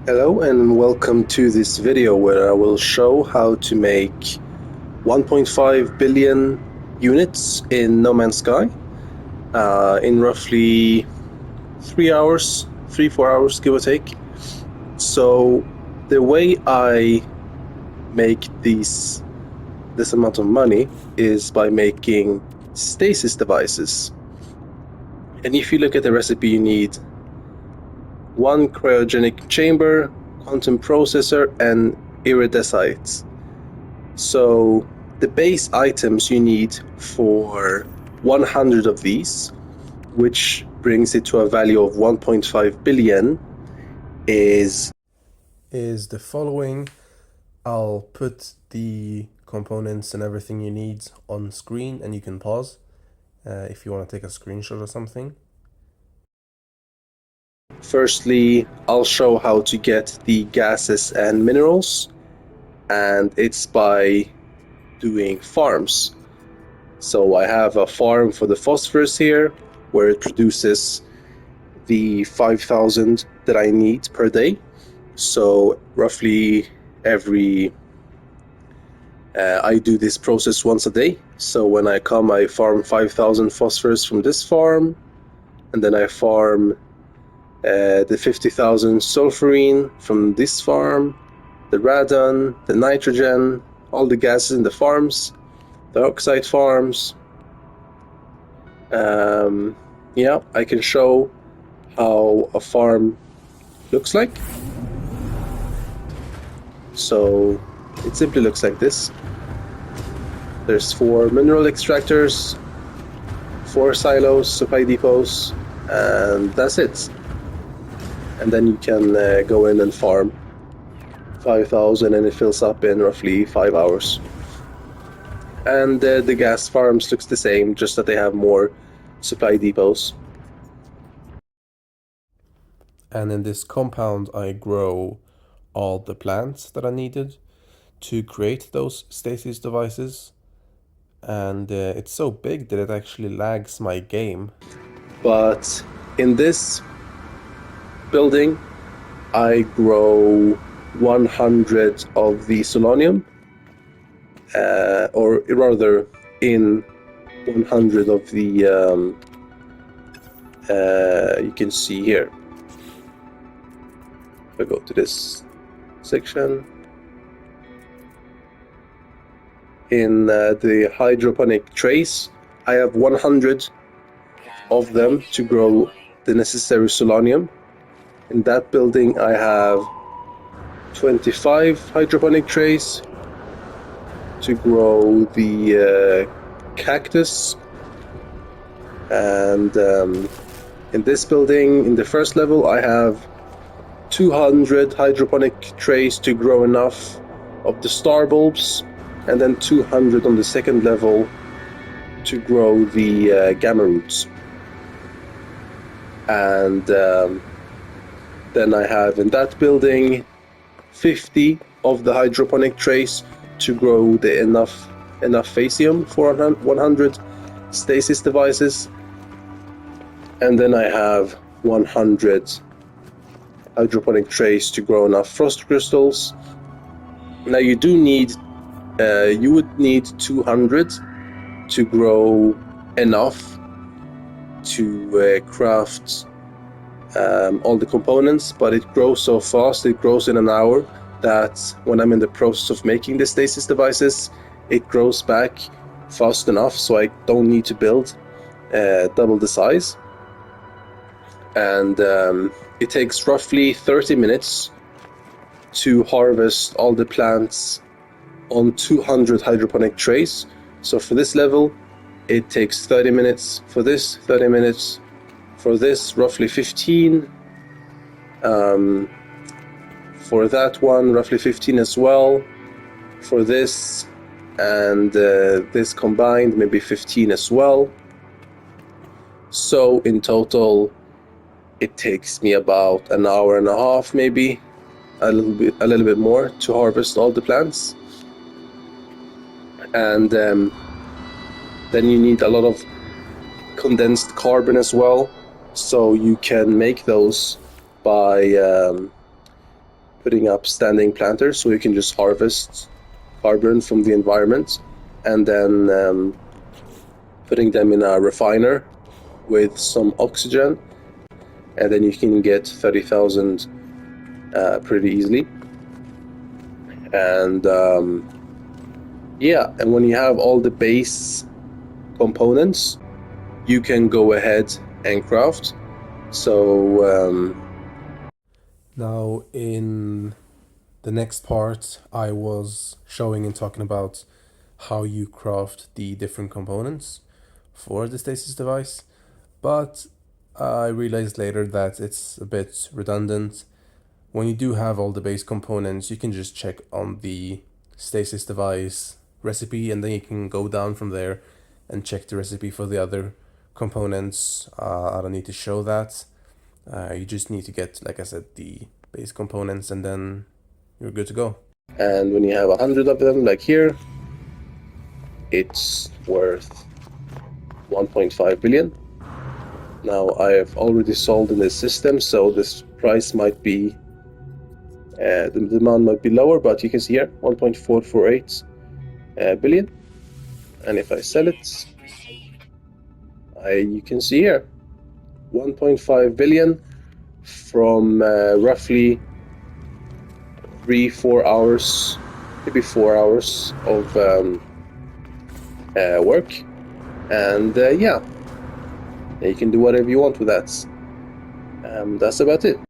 Hello and welcome to this video where I will show how to make 1.5 billion units in No Man's Sky in roughly 3 hours, 4 hours give or take. So the way I make this amount of money is by making stasis devices. And if you look at the recipe, you need one cryogenic chamber, quantum processor, and iridesite. So the base items you need for 100 of these, which brings it to a value of 1.5 billion, is the following. I'll put the components and everything you need on screen and you can pause if you want to take a screenshot or something. firstly, I'll show how to get the gases and minerals, and it's by doing farms. So I have a farm for the phosphorus here, where it produces the 5,000 that I need per day. So roughly I do this process once a day. So when I come, I farm 5,000 phosphorus from this farm, and then I farm the 50,000 sulfurine from this farm, the radon, the nitrogen, all the gases in the farms, the oxide farms. Yeah, I can show how a farm looks like. So it simply looks like this. There's 4 mineral extractors, 4 silos, supply depots, and that's it. And then you can go in and farm 5,000 and it fills up in roughly 5 hours. And the gas farms looks the same, just that they have more supply depots. And in this compound, I grow all the plants that I needed to create those stasis devices. And it's so big that it actually lags my game. But in this building, I grow 100 of the solonium, or rather in 100 of the you can see here. If I go to this section, in the hydroponic trays, I have 100 of them to grow the necessary solonium. In that building, I have 25 hydroponic trays to grow the cactus. And in this building, in the first level, I have 200 hydroponic trays to grow enough of the star bulbs, and then 200 on the second level to grow the gamma roots. And then I have in that building 50 of the hydroponic trays to grow the enough phaseum for 100 stasis devices. And then I have 100 hydroponic trays to grow enough frost crystals. Now you would need 200 to grow enough to craft all the components, but it grows so fast, it grows in an hour, that when I'm in the process of making the stasis devices, it grows back fast enough so I don't need to build double the size. And it takes roughly 30 minutes to harvest all the plants on 200 hydroponic trays. So for this level, it takes 30 minutes. For this, 30 minutes. For this, roughly 15. For that one, roughly 15 as well. For this and this combined, maybe 15 as well. So in total, it takes me about an hour and a half, maybe a little bit more, to harvest all the plants. And then you need a lot of condensed carbon as well, so you can make those by putting up standing planters so you can just harvest carbon from the environment, and then putting them in a refiner with some oxygen, and then you can get 30,000 pretty easily. And yeah, and when you have all the base components, you can go ahead and craft. So Now, in the next part, I was showing and talking about how you craft the different components for the stasis device, but I realized later that it's a bit redundant. When you do have all the base components, you can just check on the stasis device recipe, and then you can go down from there and check the recipe for the other components. I don't need to show that. You just need to get, like I said, the base components, and then you're good to go. and when you have 100 of them, like here, it's worth 1.5 billion. Now I have already sold in this system, so this price might be, the demand might be lower, but you can see here 1.448 billion. And if I sell it, you can see here 1.5 billion from roughly 3-4 hours, maybe 4 hours of work. And yeah, you can do whatever you want with that. That's about it.